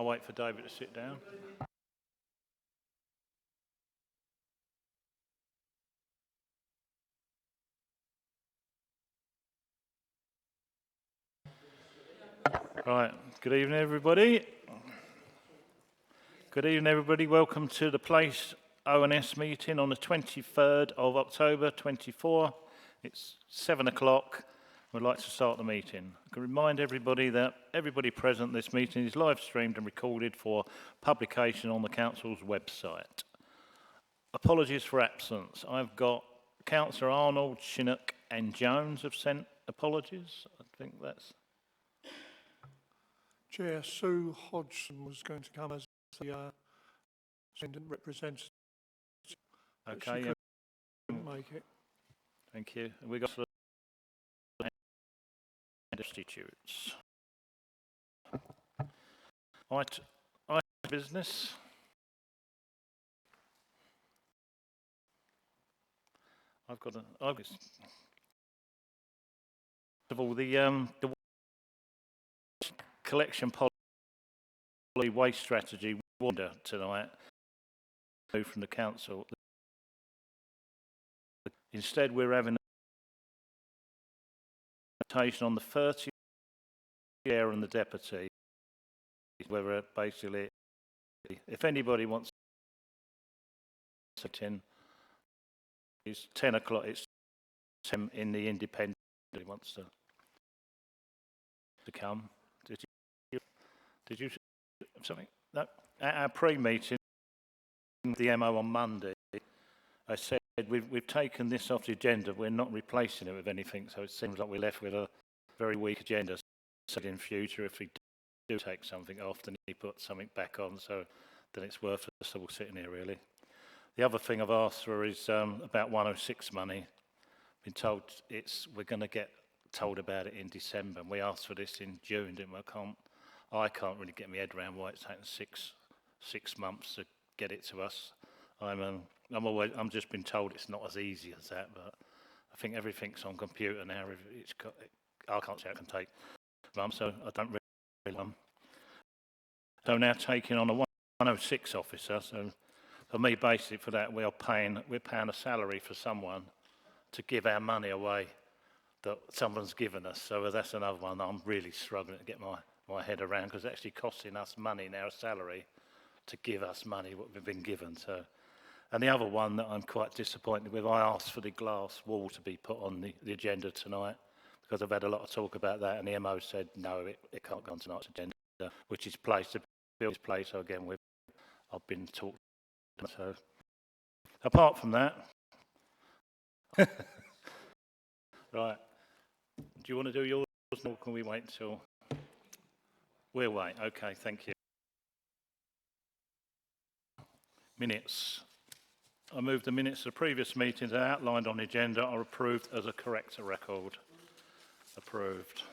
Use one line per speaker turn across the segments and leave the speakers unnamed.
I'll wait for David to sit down. Right, good evening everybody. Good evening everybody, welcome to the Place ONS meeting on the 23rd of October 24. It's 7 o'clock. We'd like to start the meeting. I can remind everybody that everybody present this meeting is live streamed and recorded for publication on the Council's website. Apologies for absence. I've got Councillor Arnold, Chinook and Jones have sent apologies. I think that's...
Chair, Sue Hodgson was going to come as the independent representative.
Okay,
she
yeah.
couldn't make it.
Thank you. And we got substitutes. Right, business. First of all, the collection policy waste strategy wander tonight from the council. Instead, we're having a presentation on the 30th chair and the deputy, where basically, if anybody wants to sit in, it's 10 o'clock. It's 10 in the independent. He wants to come. Did you something? No. At our pre-meeting, the MO on Monday, I said we've taken this off the agenda. We're not replacing it with anything. So it seems like we're left with a very weak agenda. So in future, if we do take something off, then you put something back on. So then it's worth us all sitting here really. The other thing I've asked for is about 106 money. Been told we're going to get told about it in December. And we asked for this in June, didn't we? I can't really get my head around why it's taken six months to get it to us. I'm just been told it's not as easy as that, but I think everything's on computer now. I can't say I can take months, so I don't really. So now taking on a 106 officer. So for me, basically, for that, we're paying a salary for someone to give our money away that someone's given us. So that's another one that I'm really struggling to get my head around, because it's actually costing us money now, a salary, to give us money what we've been given. So, and the other one that I'm quite disappointed with, I asked for the glass wall to be put on the agenda tonight, because I've had a lot of talk about that, and the MO said no, it can't go on tonight's agenda, which is place to build this place. So again, I've been talking. So apart from that, right? Do you want to do yours, or can we wait until? We'll wait. Okay, thank you. Minutes. I move the minutes of the previous meetings outlined on the agenda are approved as a correct record. Approved.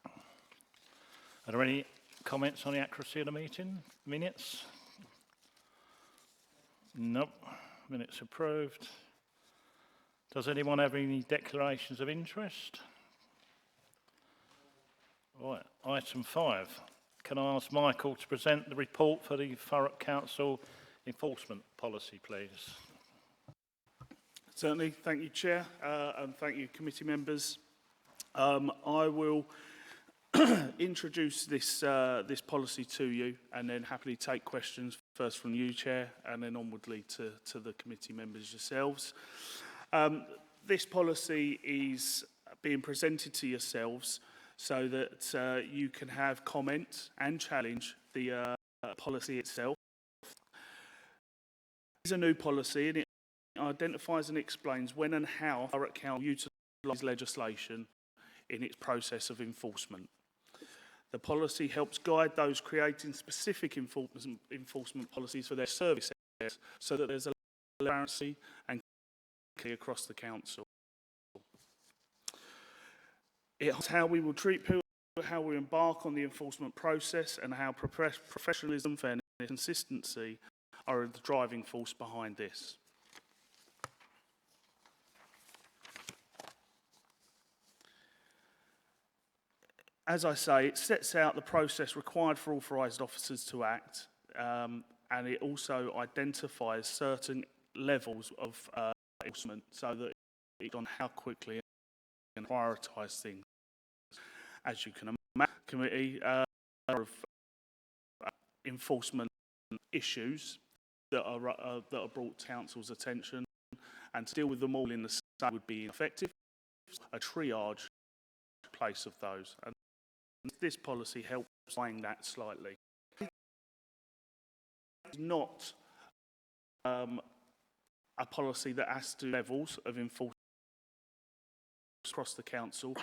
Are there any comments on the accuracy of the meeting minutes? Nope. Minutes approved. Does anyone have any declarations of interest? Right, item 5. Can I ask Michael to present the report for the Thurrock Council enforcement policy, please?
Certainly, thank you, Chair, and thank you, committee members. I will introduce this policy to you, and then happily take questions first from you, Chair, and then onwardly to the committee members yourselves. This policy is being presented to yourselves so that you can have comment and challenge the policy itself. It's a new policy, and it identifies and explains when and how Thurrock Council utilises legislation in its process of enforcement. The policy helps guide those creating specific enforcement policies for their service areas, so that there's a transparency and clarity across the council. It's how we will treat people, how we embark on the enforcement process, and how professionalism, fairness, and consistency are the driving force behind this. as I say, it sets out the process required for authorised officers to act, and it also identifies certain levels of enforcement so that it's on how quickly and prioritise things. As you can imagine, committee of enforcement issues that are brought to council's attention, and to deal with them all in the same would be ineffective. A triage place of those, and this policy helps explain that slightly. It's not a policy that has to levels of enforcement across the council.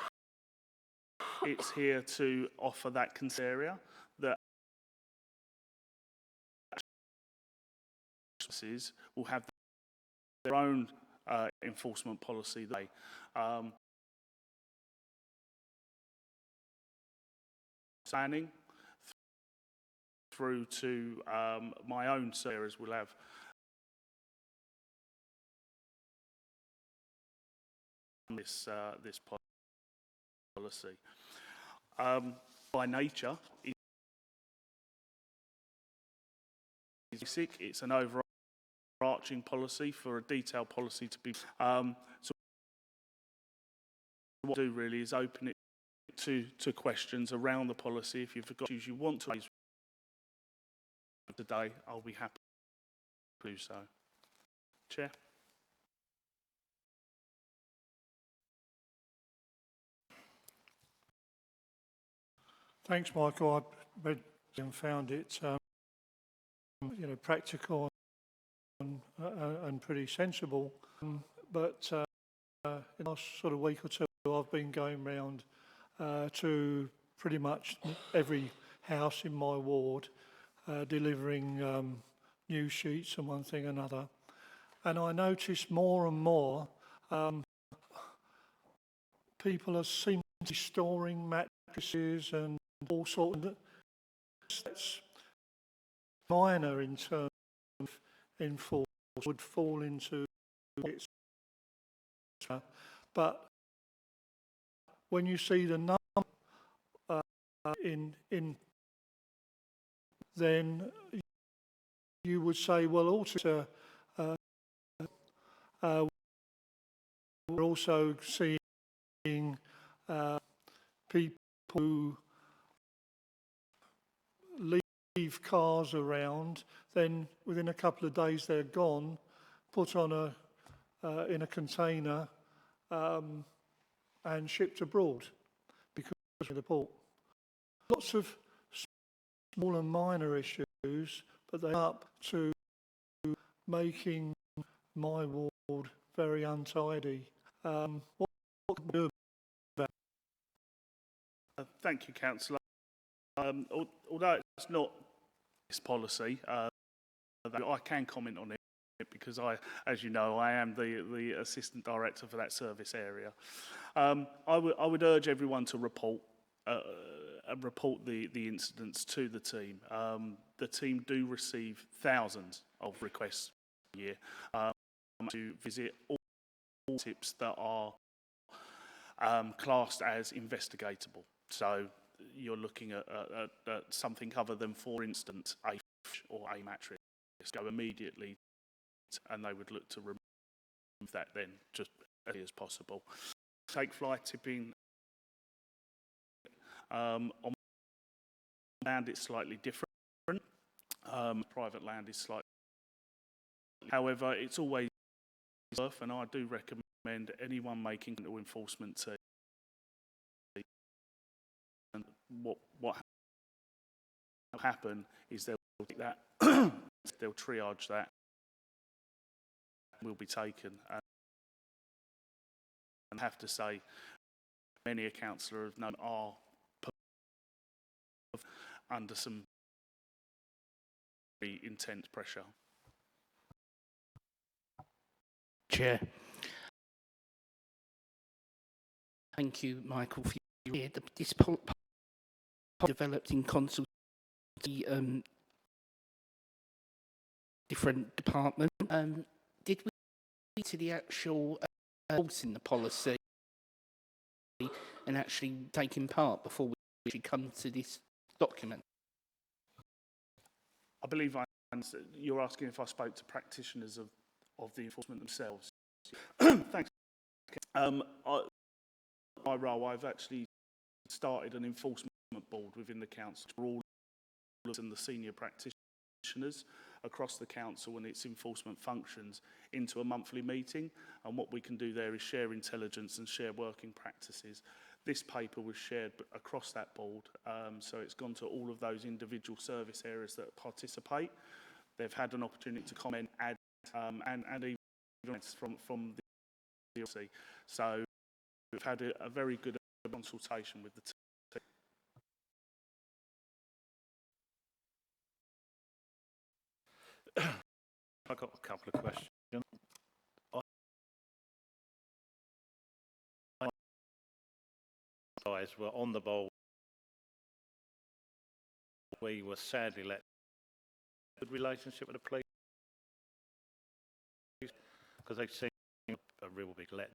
It's here to offer that area that will have their own enforcement policy. Planning through to my own areas will have this policy. By nature, it's basic. It's an overarching policy for a detailed policy to be. So what I do really is open it to questions around the policy. If you've got issues you want to raise today, I'll be happy to do so. Chair.
Thanks, Michael. I read and found it, practical and pretty sensible. But in the last sort of week or two, I've been going round to pretty much every house in my ward, delivering news sheets and one thing or another. And I notice more and more people are seem to be storing mattresses and all sorts of. That's minor in terms of enforcement, would fall into it. But when you see the number in then you would say, well, also we're also seeing people who leave cars around, then within a couple of days they're gone, put on in a container and shipped abroad because of the port. Lots of small and minor issues, but they up to making my ward very untidy. What can we do about that?
Thank you, Councillor. Although it's not this policy, I can comment on it because as you know, I am the Assistant Director for that service area. I would urge everyone to report the incidents to the team. The team do receive thousands of requests a year to visit all tips that are classed as investigatable. So you're looking at something other than, for instance, a fish or a mattress. Go immediately, and they would look to remove that then just as early as possible. Take fly tipping. On land, it's slightly different. Private land is slightly. However, it's always worth, and I do recommend anyone making law enforcement to. And what will happen is they'll take that, they'll triage that, will be taken, and have to say, many a councillor have known are under some very intense pressure.
Chair. Thank you, Michael, for your this developed in consultation different departments. Did we to the actual in the policy and actually taking part before we actually come to this document?
I believe you're asking if I spoke to practitioners of the enforcement themselves. Thanks. My role, I've actually started an enforcement board within the council for all and the senior practitioners across the council and its enforcement functions into a monthly meeting, and what we can do there is share intelligence and share working practices. This paper was shared across that board, so it's gone to all of those individual service areas that participate. They've had an opportunity to comment, add, and even from the DLC. So we've had a very good consultation with the team.
I've got a couple of questions. Guys were on the bowl. We were sadly let good relationship with the police because they seem a real big let.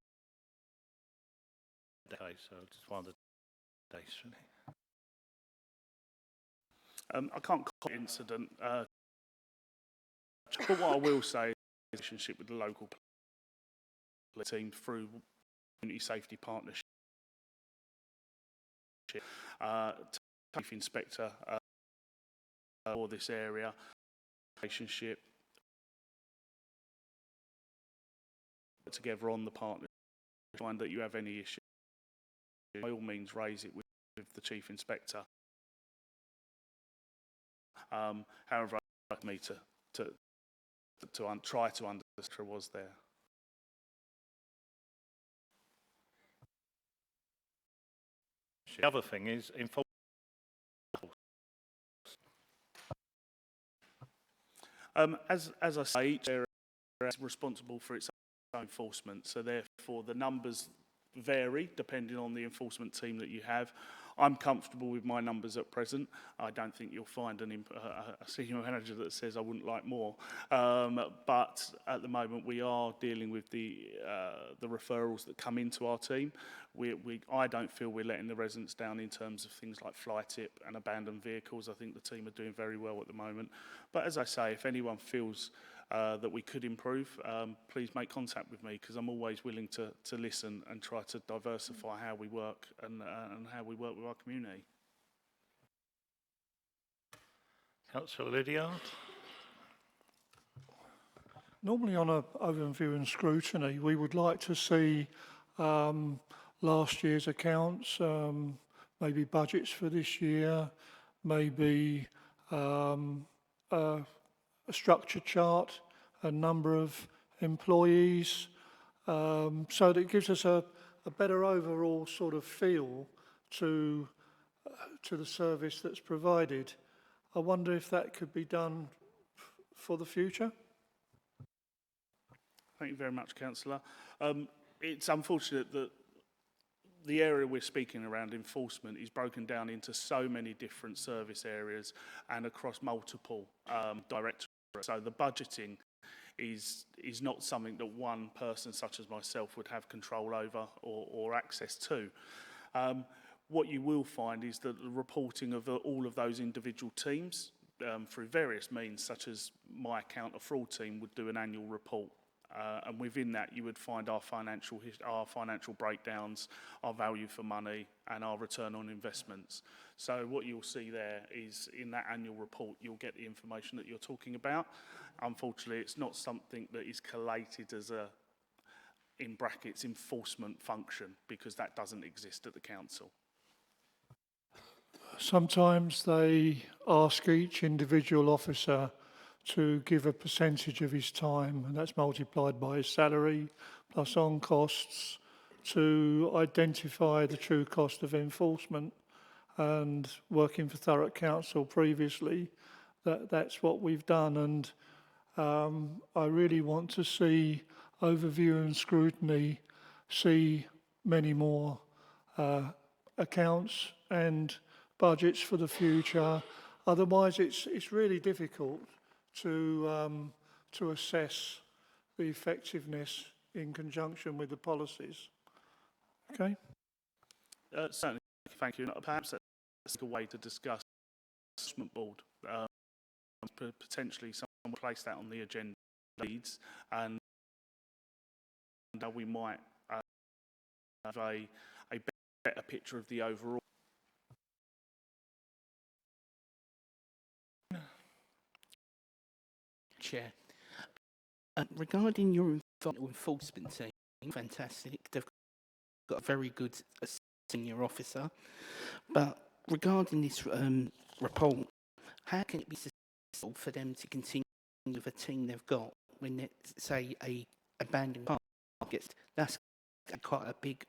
Okay, so just wondered days really.
I can't call it incident, but what I will say is the relationship with the local police team through community safety partnership, chief inspector for this area, relationship together on the partnership. Find that you have any issue, by all means raise it with the chief inspector. However, I'd like me to try to understand what was there.
The other thing is enforcement.
As I say, each area is responsible for its own enforcement, so therefore the numbers vary depending on the enforcement team that you have. I'm comfortable with my numbers at present. I don't think you'll find a senior manager that says I wouldn't like more. But at the moment, we are dealing with the referrals that come into our team. I don't feel we're letting the residents down in terms of things like fly tip and abandoned vehicles. I think the team are doing very well at the moment. But as I say, if anyone feels that we could improve, please make contact with me, because I'm always willing to listen and try to diversify how we work and how we work with our community.
Councillor Lydiard.
Normally on an overview and scrutiny, we would like to see last year's accounts, maybe budgets for this year, maybe a structure chart, a number of employees, so that it gives us a better overall sort of feel to the service that's provided. I wonder if that could be done for the future.
Thank you very much, Councillor. It's unfortunate that the area we're speaking around, enforcement, is broken down into so many different service areas and across multiple directorates. So the budgeting is not something that one person such as myself would have control over or access to. What you will find is that the reporting of all of those individual teams through various means, such as my counter fraud team would do an annual report. And within that, you would find our financial breakdowns, our value for money, and our return on investments. So what you'll see there is, in that annual report, you'll get the information that you're talking about. Unfortunately, it's not something that is collated as a, in brackets, enforcement function, because that doesn't exist at the council.
Sometimes they ask each individual officer to give a percentage of his time, and that's multiplied by his salary plus on costs, to identify the true cost of enforcement. And working for Thurrock Council previously, that's what we've done. And I really want to see overview and scrutiny, see many more accounts and budgets for the future. Otherwise, it's really difficult to assess the effectiveness in conjunction with the policies. Okay.
Certainly, thank you. Perhaps a way to discuss the assessment board. Potentially someone will place that on the agenda leads, and we might have a better picture of the overall.
Chair, regarding your enforcement team, fantastic. They've got a very good senior officer. But regarding this report, how can it be successful for them to continue with a team they've got when, say, a abandoned park gets, that's quite a big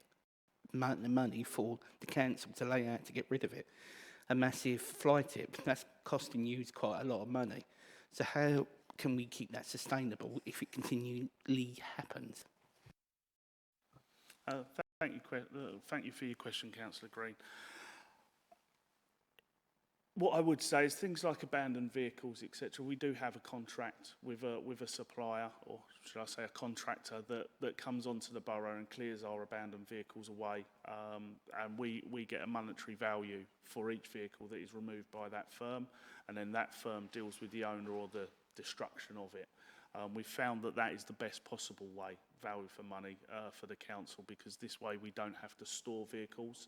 amount of money for the council to lay out to get rid of it. A massive fly tip, that's costing you quite a lot of money. So how can we keep that sustainable if it continually happens?
Thank you for your question, Councillor Green. What I would say is things like abandoned vehicles, etc. We do have a contract with a supplier, or should I say a contractor, that comes onto the borough and clears our abandoned vehicles away, and we get a monetary value for each vehicle that is removed by that firm, and then that firm deals with the owner or the destruction of it. We've found that is the best possible way, value for money for the council, because this way we don't have to store vehicles.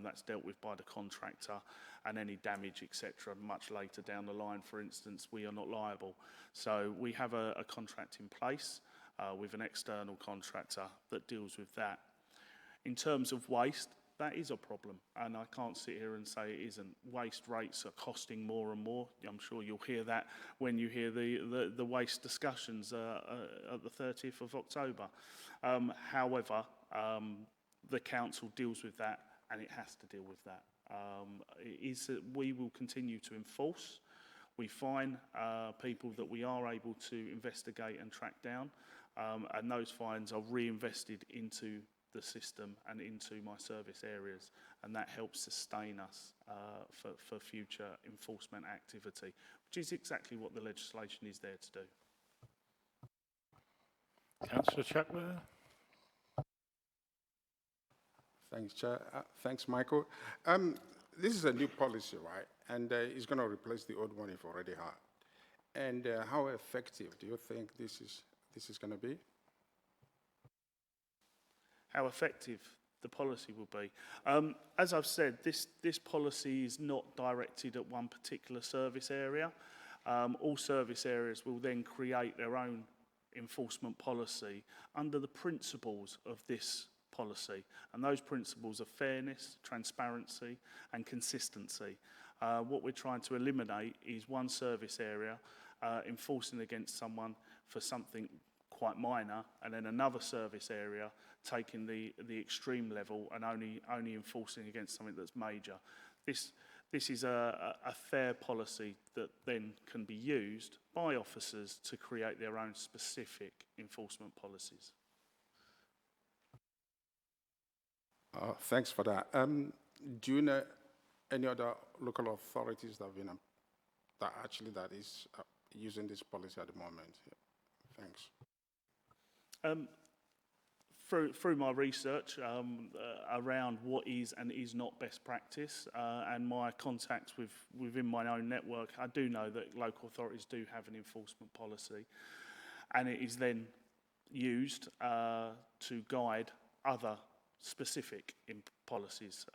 That's dealt with by the contractor, and any damage, etc., much later down the line, for instance, we are not liable. So we have a contract in place with an external contractor that deals with that. In terms of waste, that is a problem, and I can't sit here and say it isn't. Waste rates are costing more and more. I'm sure you'll hear that when you hear the waste discussions at the 30th of October. However, the council deals with that, and it has to deal with that. We will continue to enforce. We fine people that we are able to investigate and track down, and those fines are reinvested into the system and into my service areas, and that helps sustain us for future enforcement activity, which is exactly what the legislation is there to do.
Councillor Chuckworth.
Thanks, Chair. Thanks, Michael. This is a new policy, right? And it's going to replace the old one if already had. And how effective do you think this is going to be?
How effective the policy will be. As I've said, this policy is not directed at one particular service area. All service areas will then create their own enforcement policy under the principles of this policy, and those principles are fairness, transparency and consistency. What we're trying to eliminate is one service area enforcing against someone for something quite minor, and then another service area taking the extreme level and only enforcing against something that's major. This is a fair policy that then can be used by officers to create their own specific enforcement policies.
Thanks for that. Do you know any other local authorities that have been that is using this policy at the moment? Yeah. Thanks.
Through my research around what is and is not best practice, and my contacts within my own network, I do know that local authorities do have an enforcement policy, and it is then used to guide other specific policies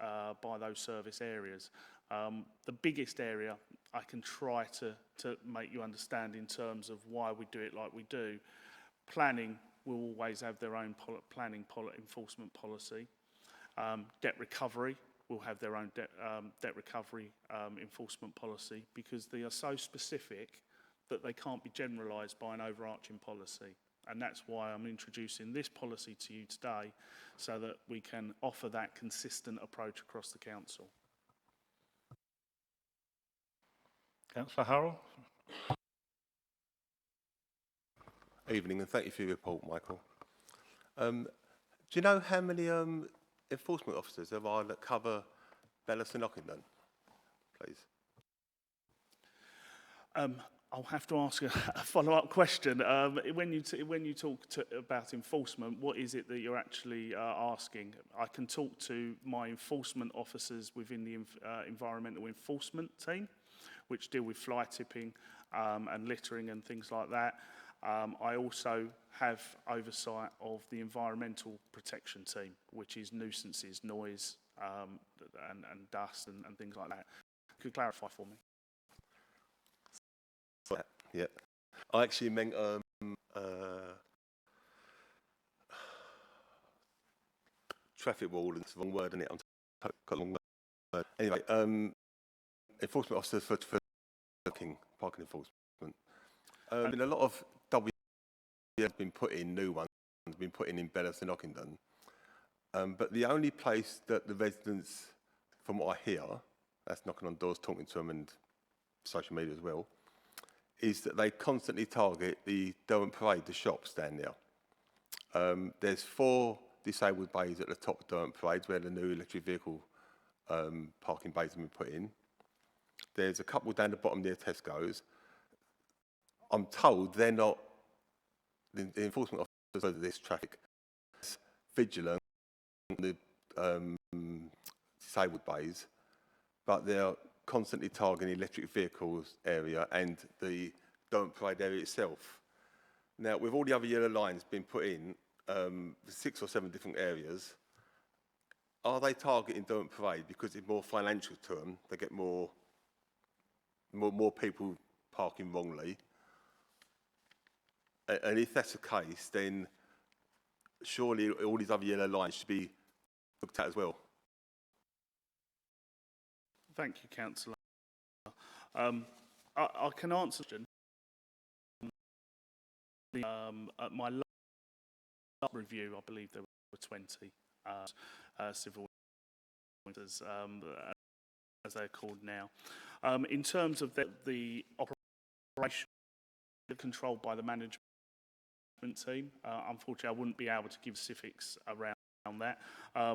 by those service areas. The biggest area I can try to make you understand in terms of why we do it like we do, planning will always have their own enforcement policy. Debt recovery will have their own debt recovery enforcement policy, because they are so specific that they can't be generalised by an overarching policy. And that's why I'm introducing this policy to you today, so that we can offer that consistent approach across the council.
Councillor Hurrell.
Evening, and thank you for your report, Michael. Do you know how many enforcement officers there are that cover Bellis and Ockenden, please?
I'll have to ask a follow-up question. When you talk about enforcement, what is it that you're actually asking? I can talk to my enforcement officers within the environmental enforcement team, which deal with fly tipping and littering and things like that. I also have oversight of the environmental protection team, which is nuisances, noise, and dust and things like that. Could you clarify for me?
Yeah, I actually meant traffic wardens. Wrong word, isn't it? Got the wrong word. Anyway, enforcement officers for parking enforcement. And a lot of W has been put in, new ones have been put in Bellows and Ockenden. But the only place that the residents, from what I hear, that's knocking on doors, talking to them, and social media as well, is that they constantly target the Durham Parade, the shops down there. There's 4 disabled bays at the top of Durham Parade where the new electric vehicle parking bays have been put in. There's a couple down the bottom near Tesco's. I'm told they're not, the enforcement officers of this traffic, vigilant on the disabled bays, but they're constantly targeting the electric vehicles area and the Durham Parade area itself. Now, with all the other yellow lines being put in, 6 or 7 different areas, are they targeting Durham Parade because it's more financial to them? They get more people parking wrongly. And if that's the case, then surely all these other yellow lines should be looked at as well.
Thank you, Councillor. I can answer. At my last review, I believe there were 20 civil officers, as they're called now. In terms of the operation controlled by the management team, unfortunately, I wouldn't be able to give specifics around that.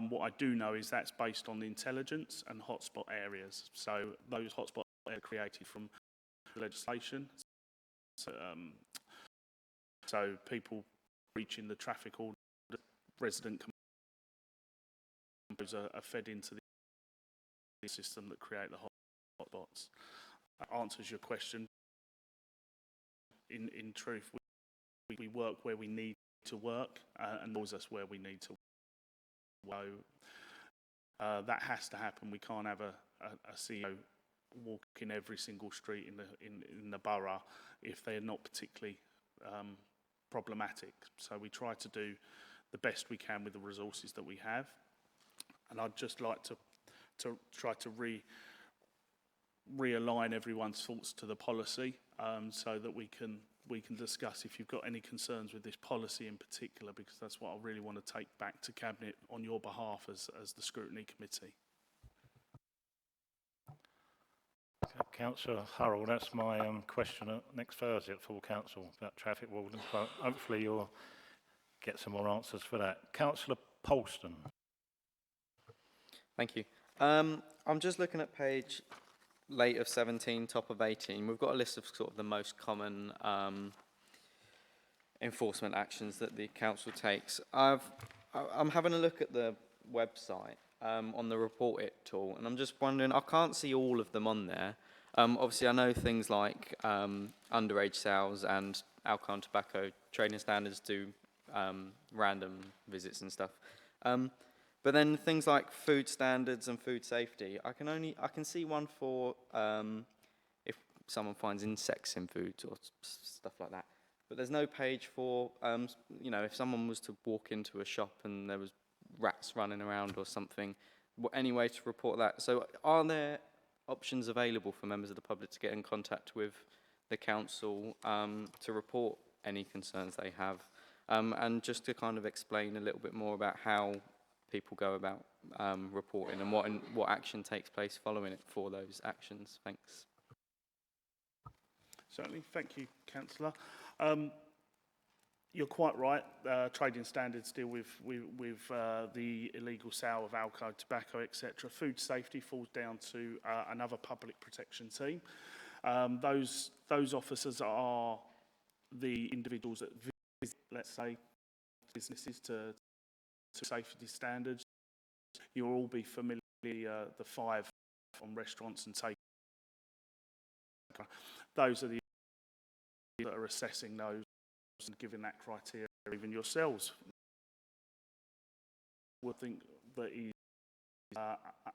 What I do know is that's based on the intelligence and hotspot areas. So those hotspot areas are created from legislation. So people breaching the traffic order, resident commands are fed into the system that create the hotspots. That answers your question. In truth, we work where we need to work and knows us where we need to go. That has to happen. We can't have a CEO walk in every single street in the borough if they're not particularly problematic. So we try to do the best we can with the resources that we have. And I'd just like to try to realign everyone's thoughts to the policy so that we can discuss if you've got any concerns with this policy in particular, because that's what I really want to take back to Cabinet on your behalf as the Scrutiny Committee.
Councillor Hurrell, that's my question next Thursday at full council about traffic wardens. But hopefully you'll get some more answers for that. Councillor Polston.
Thank you. I'm just looking at page late of 17, top of 18. We've got a list of sort of the most common enforcement actions that the council takes. I'm having a look at the website on the report it tool, and I'm just wondering, I can't see all of them on there. Obviously, I know things like underage sales and alcohol and tobacco trading standards do random visits and stuff. But then things like food standards and food safety, I can see one for if someone finds insects in food or stuff like that. But there's no page for, you know, if someone was to walk into a shop and there was rats running around or something, any way to report that? So are there options available for members of the public to get in contact with the council to report any concerns they have? And just to kind of explain a little bit more about how people go about reporting and what action takes place following it for those actions. Thanks.
Certainly, thank you, Councillor. You're quite right. Trading standards deal with the illegal sale of alcohol, tobacco, etc. Food safety falls down to another public protection team. Those officers are the individuals that visit, let's say, businesses to safety standards. You'll all be familiar with the 5 on restaurants and take. Those are the that are assessing those and giving that criteria. Even yourselves would think that is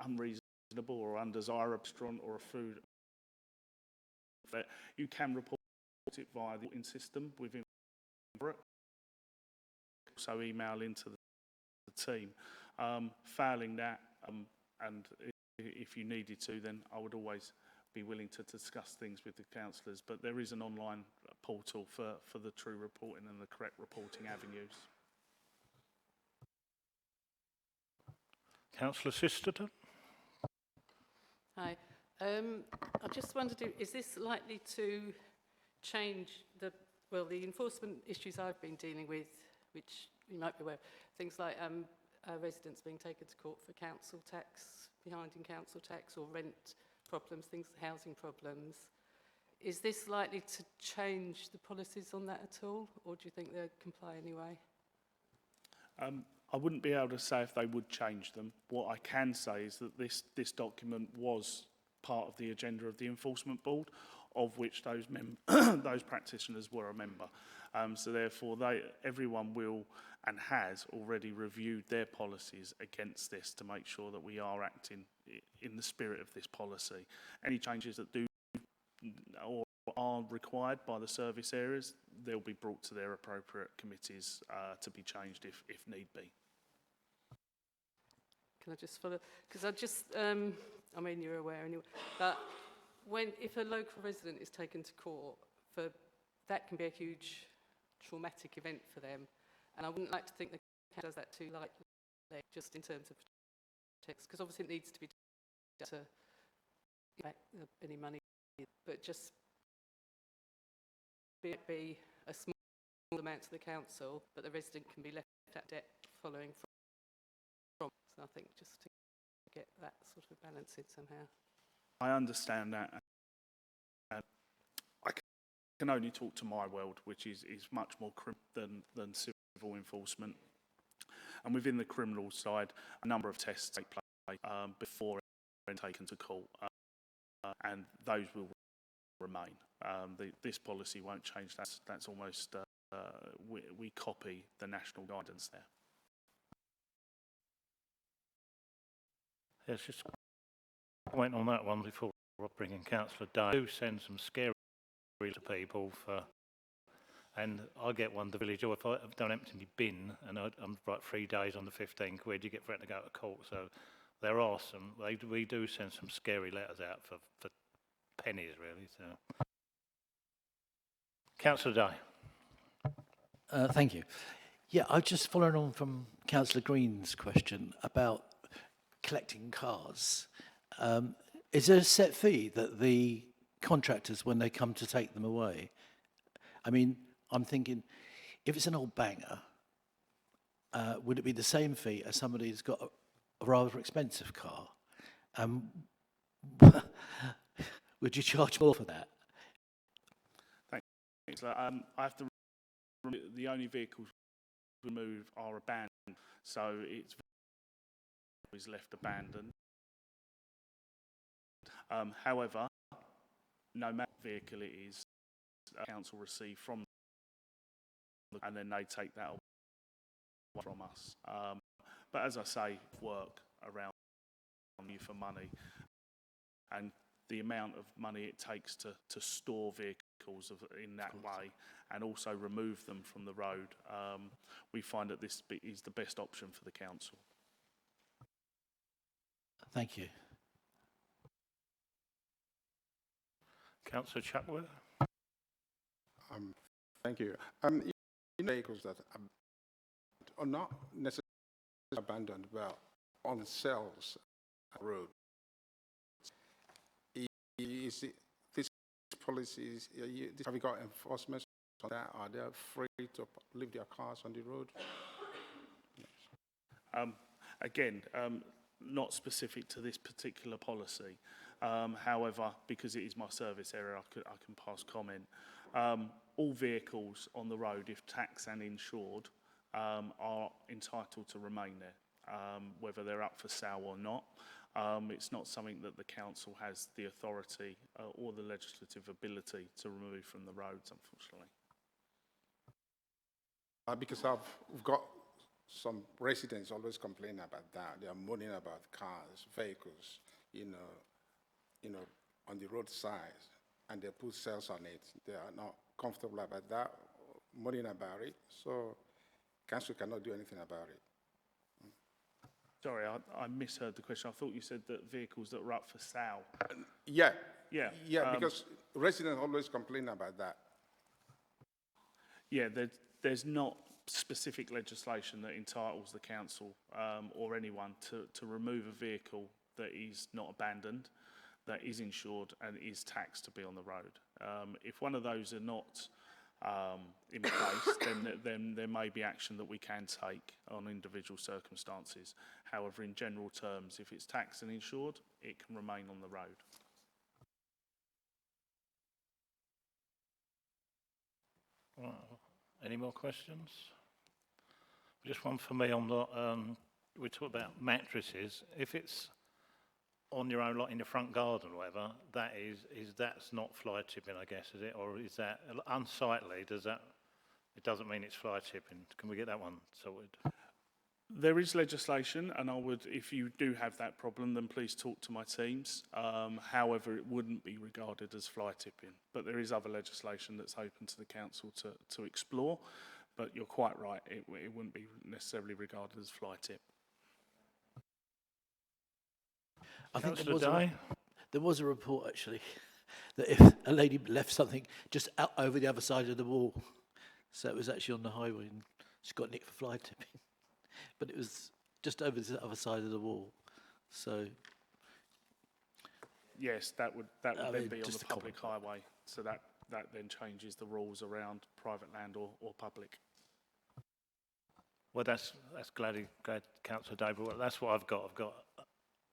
unreasonable or undesirable restaurant or a food. That you can report it via the reporting system within Thurrock. So email into the team. Failing that, and if you needed to, then I would always be willing to discuss things with the councillors. But there is an online portal for the true reporting and the correct reporting avenues.
Councillor Sisterton.
Hi. I just wondered, is this likely to change the enforcement issues I've been dealing with, which you might be aware of, things like residents being taken to court for council tax, behind in council tax, or rent problems, housing problems. Is this likely to change the policies on that at all, or do you think they'll comply anyway?
I wouldn't be able to say if they would change them. What I can say is that this document was part of the agenda of the Enforcement Board, of which those those practitioners were a member. So therefore, everyone will and has already reviewed their policies against this to make sure that we are acting in the spirit of this policy. Any changes that do or are required by the service areas, they'll be brought to their appropriate committees to be changed if need be.
Can I just follow? Because I mean, you're aware anyway, but if a local resident is taken to court, that can be a huge traumatic event for them. And I wouldn't like to think the council does that too lightly, just in terms of text, because obviously it needs to be done to get back any money, but just be a small amount to the council, but the resident can be left at debt following from. So I think just to get that sort of balance in somehow.
I understand that. I can only talk to my world, which is much more than civil enforcement. And within the criminal side, a number of tests take place before they're taken to court, and those will remain. This policy won't change. That's almost we copy the national guidance there.
Yes, just a point on that one before I bring in Councillor Day. Do send some scary to people and I get one, the village, or if I don't empty my bin and I'm like 3 days on the 15 quid, you get threatened to go to court. So there are some, we do send some scary letters out for pennies really. So. Councillor Day.
Thank you. Yeah, I just following on from Councillor Green's question about collecting cars. Is there a set fee that the contractors, when they come to take them away? I mean, I'm thinking, if it's an old banger, would it be the same fee as somebody who's got a rather expensive car? Would you charge more for that?
Thanks. I have to remember the only vehicles removed are abandoned, so it's always left abandoned. However, no matter what vehicle it is, council receive from them, and then they take that away from us. But as I say, work around you for money, and the amount of money it takes to store vehicles in that way and also remove them from the road, we find that this is the best option for the council.
Thank you.
Councillor Chuckworth.
Thank you. Vehicles that are not necessarily abandoned, but on sales road. Is it, this policies, have you got enforcement on that? Are they free to leave their cars on the road?
Again, not specific to this particular policy. However, because it is my service area, I can pass comment. All vehicles on the road, if taxed and insured, are entitled to remain there, whether they're up for sale or not. It's not something that the council has the authority or the legislative ability to remove from the roads, unfortunately.
Because we've got some residents always complain about that. They are moaning about cars, vehicles, you know, on the roadside, and they put sales on it. They are not comfortable about that, moaning about it. So council cannot do anything about it.
Sorry, I misheard the question. I thought you said that vehicles that were up for sale.
Yeah.
Yeah.
Because residents always complain about that.
Yeah, there's not specific legislation that entitles the council or anyone to remove a vehicle that is not abandoned, that is insured and is taxed to be on the road. If one of those are not in place, then there may be action that we can take on individual circumstances. However, in general terms, if it's taxed and insured, it can remain on the road.
Well, any more questions? Just one for me on the, we talked about mattresses. If it's on your own, like in your front garden or whatever, that's not fly tipping, I guess, is it? Or is that unsightly? It doesn't mean it's fly tipping. Can we get that one sorted?
There is legislation, and I would, if you do have that problem, then please talk to my teams. However, it wouldn't be regarded as fly tipping. But there is other legislation that's open to the council to explore. But you're quite right, it wouldn't be necessarily regarded as fly tip.
I think
Councillor
there was a report actually that if a lady left something just out over the other side of the wall, so it was actually on the highway and she got nicked for fly tipping, but it was just over the other side of the wall. So
yes, that would then be on
just
the
a
public
comment.
highway. So that then changes the rules around private land or public.
Well, that's glad Councillor Day, but that's what I've got. I've got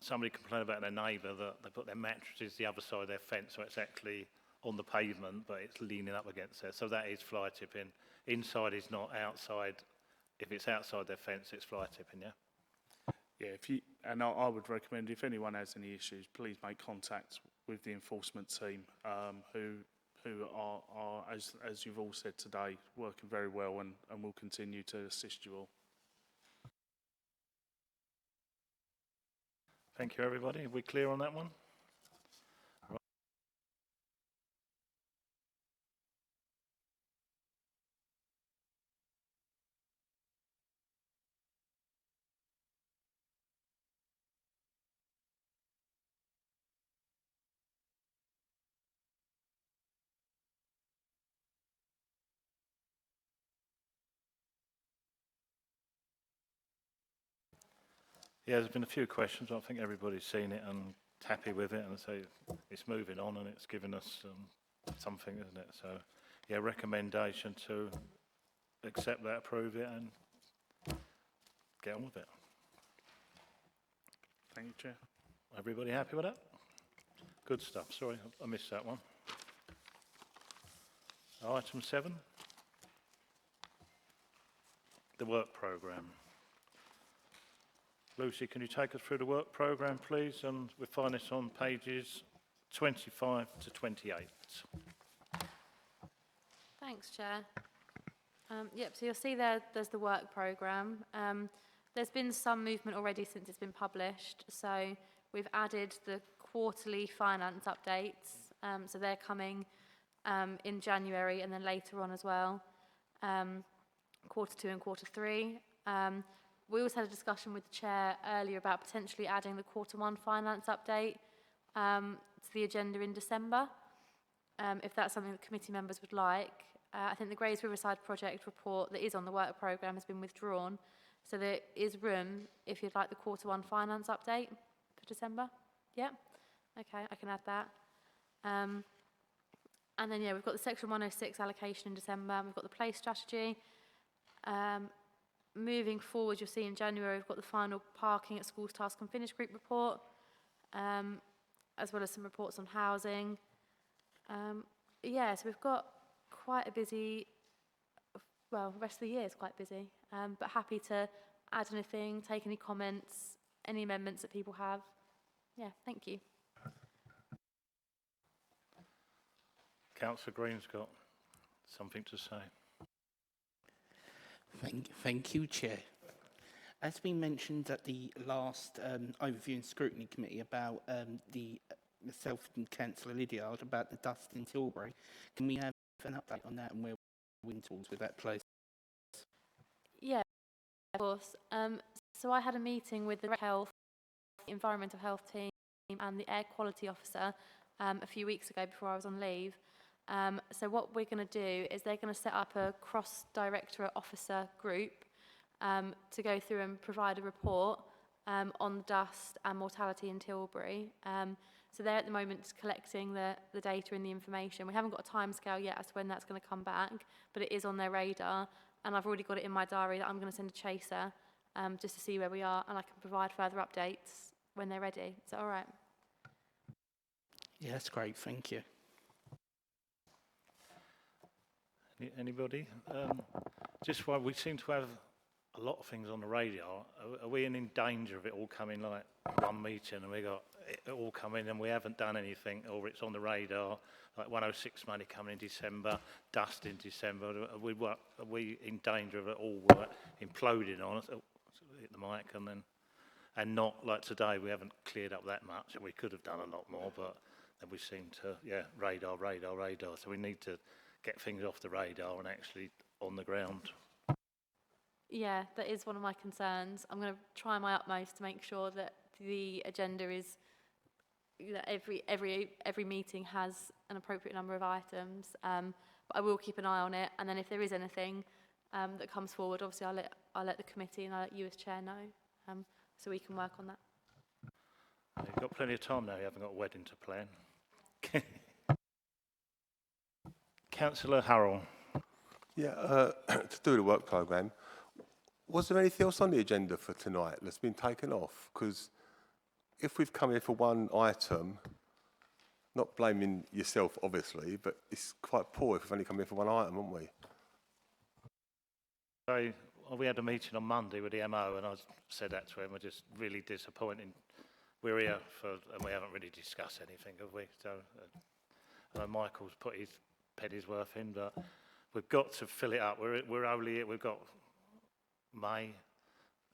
somebody complained about their neighbour that they put their mattresses the other side of their fence, so it's actually on the pavement, but it's leaning up against there. So that is fly tipping. Inside is not outside. If it's outside their fence, it's fly tipping, yeah?
Yeah, I would recommend if anyone has any issues, please make contact with the enforcement team, who are as you've all said today, working very well and will continue to assist you all.
Thank you, everybody. Are we clear on that one? Yeah, there's been a few questions. I think everybody's seen it and happy with it, and so it's moving on and it's given us something, isn't it? So, yeah, recommendation to accept that, approve it, and get on with it.
Thank you, Chair.
Everybody happy with that? Good stuff. Sorry, I missed that one. Item 7. The work programme. Lucy, can you take us through the work programme, please? And we'll find this on pages 25 to 28.
Thanks, Chair. Yep, so you'll see there's the work programme. There's been some movement already since it's been published. So we've added the quarterly finance updates. So they're coming in January and then later on as well, quarter 2 and quarter 3. We also had a discussion with the Chair earlier about potentially adding the quarter 1 finance update to the agenda in December, if that's something that committee members would like. I think the Grays Riverside project report that is on the work programme has been withdrawn, so there is room if you'd like the quarter 1 finance update for December. Yeah? Okay, I can add that. And then, yeah, we've got the Section 106 allocation in December, we've got the place strategy. Moving forward, you'll see in January, we've got the final parking at schools task and finish group report. as well as some reports on housing. Yeah, so we've got quite a busy, well, the rest of the year is quite busy, but happy to add anything, take any comments, any amendments that people have. Yeah, thank you.
Councillor Green's got something to say.
Thank you, Chair. As we mentioned at the last overview and scrutiny committee about myself and Councillor Lydiard about the dust in Tilbury, can we have an update on that and where we're towards with that place?
Yeah, of course. So I had a meeting with the health, environmental health team and the air quality officer a few weeks ago before I was on leave. So what we're going to do is they're going to set up a cross-directorate officer group to go through and provide a report on the dust and mortality in Tilbury. So they're at the moment collecting the data and the information. We haven't got a timescale yet as to when that's going to come back, but it is on their radar. And I've already got it in my diary that I'm going to send a chaser just to see where we are, and I can provide further updates when they're ready. Is that all right?
Yeah, that's great. Thank you.
Anybody? Just why we seem to have a lot of things on the radar. Are we in danger of it all coming like one meeting and we got it all coming and we haven't done anything, or it's on the radar, like 106 money coming in December, dust in December? Are we in danger of it all imploding on us? Oh, hit the mic and not like today. We haven't cleared up that much. We could have done a lot more, but then we seem to radar. So we need to get things off the radar and actually on the ground.
Yeah, that is one of my concerns. I'm going to try my utmost to make sure that the agenda is, that every meeting has an appropriate number of items. But I will keep an eye on it, and then if there is anything that comes forward, obviously I'll let the committee and I'll let you as chair know, so we can work on that.
You've got plenty of time now. You haven't got a wedding to plan. Councillor Harrell.
Yeah, to do the work programme, was there anything else on the agenda for tonight that's been taken off? Because if we've come here for one item, not blaming yourself obviously, but it's quite poor if we've only come here for one item, haven't we?
So we had a meeting on Monday with the MO, and I said that to him. We're just really disappointed. We're here and we haven't really discussed anything, have we? So I know Michael's put his penny's worth in, but we've got to fill it up. We're only here. We've got May,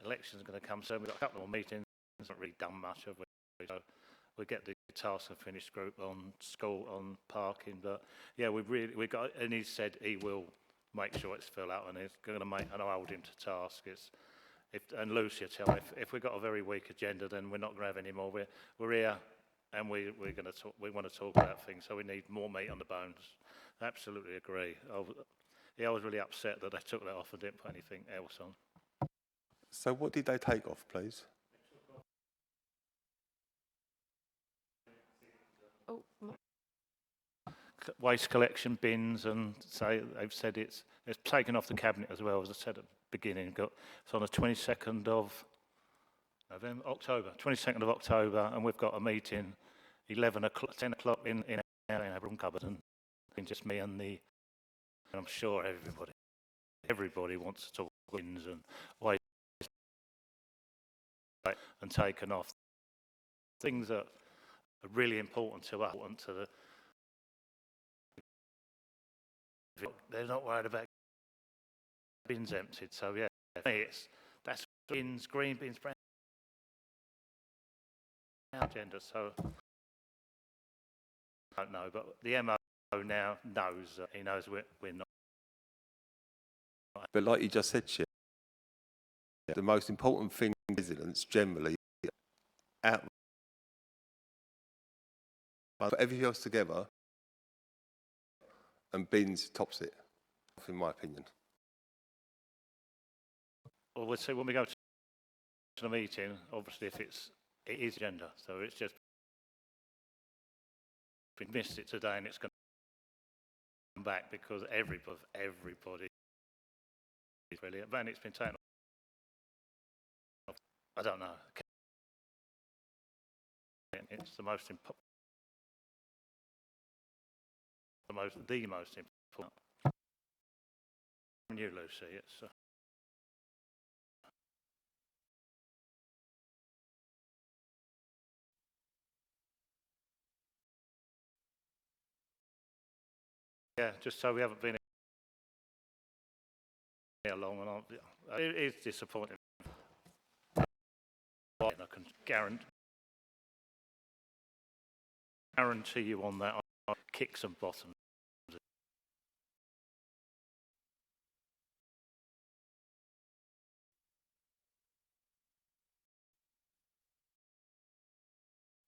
election's going to come soon. We've got a couple more meetings. We haven't really done much, have we? So we'll get the task and finish group on school, on parking. But yeah, we got, and he said he will make sure it's filled out, and he's going to make, and I'll hold him to task. And Lucy will tell me, if we've got a very weak agenda, then we're not going to have any more. We're here, and we're going to talk. We want to talk about things, so we need more meat on the bones. Absolutely agree. I was really upset that they took that off and didn't put anything else on.
So what did they take off, please?
Oh,
Waste collection bins, and say they've said it's taken off the cabinet as well, as I said at the beginning. It's on the 22nd of October, 22nd of October, and we've got a meeting 10 o'clock in our room cupboard, and just me and I'm sure everybody wants to talk bins and waste and taken off things that are really important to us, they're not worried about bins emptied. So yeah, that's bins, green bins, brown agenda. So I don't know, but the MO now knows that he knows we're not.
But like you just said, Chair, the most important thing in residents generally out. Put everything else together, and bins tops it, in my opinion.
Well, we'll see when we go to the meeting. Obviously, it is agenda, so it's just we missed it today, and it's going to come back because everybody is really. And it's been taken off. I don't know. It's the most important. the most important. And you, Lucy, it's yeah, just so we haven't been here long, and it is disappointing. And I can guarantee you on that, I'll kick some bottom.